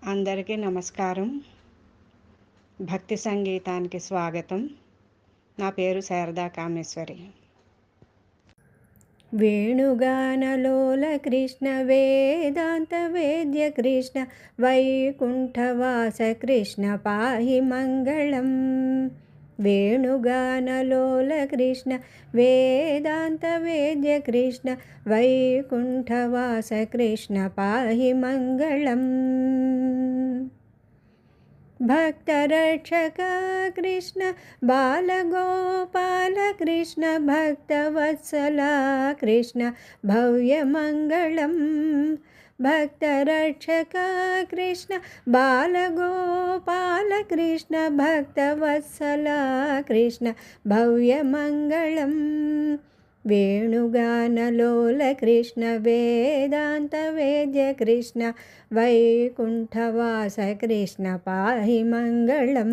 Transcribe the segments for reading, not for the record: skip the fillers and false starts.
అందరికీ నమస్కారం. భక్తి సంగీతానికి స్వాగతం. నా పేరు శారదా కామేశ్వరి. వేణుగానలోల కృష్ణ వేదాంత వేద్య కృష్ణ వైకుంఠవాస కృష్ణ పాహి మంగళం. వేణుగానలోల కృష్ణ వేదాంత వేద్య కృష్ణ వైకుంఠవాస కృష్ణ పాహి మంగళం. भक्तरक्षक कृष्ण बालगोपाल कृष्ण भक्तवत्सला कृष्ण भव्यमङ्गलम्. भक्तरक्षक कृष्ण बालगोपाल कृष्ण भक्तवत्सला कृष्ण भव्यमङ्गलम्. वेणुगानलोल कृष्ण वेदांत वेद्य कृष्ण वैकुंठवास कृष्ण पाहि मंगलम्.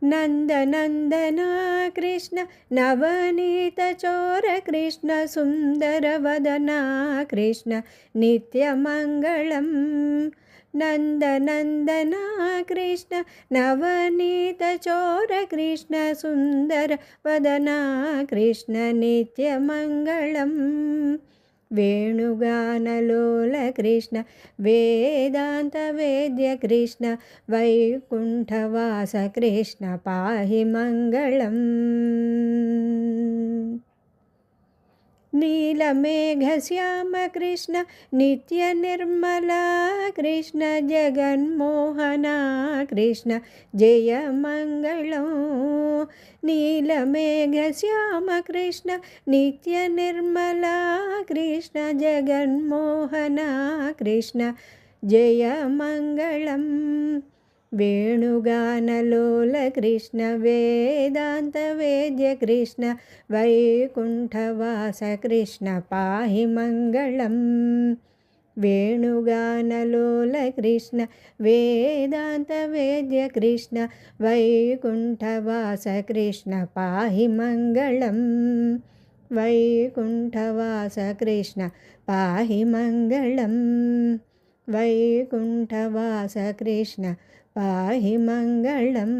नंदनंदना कृष्ण नवनीत चोर कृष्ण सुंदरवदना कृष्ण नित्यमंगलम्. नंदनंदना कृष्ण नवनीत चोर कृष्ण सुंदर वदना कृष्ण नित्यमंगलम्. वेणुगानलोल कृष्ण वेदांत वेद्य कृष्ण वैकुंठवास कृष्ण पाहि मंगलम्. नीलमेघश्याम कृष्ण नित्य निर्मला कृष्ण जगन्मोहना कृष्ण जय मंगलम्. नीलमेघश्याम कृष्ण नित्य निर्मला कृष्ण जगन्मोहना कृष्ण जय मंगलम्. वेणुगानलोल कृष्ण वेदांत वेद्य कृष्ण वैकुंठवास कृष्ण पाहि मंगलम्. वेणुगानलोल कृष्ण वेदांत वेद्य कृष्ण वैकुंठवास कृष्ण पाहि मंगलम्. वैकुंठवास कृष्ण पाहि मंगलम्. वैकुंठवास कृष्ण पाहि मंगलम्.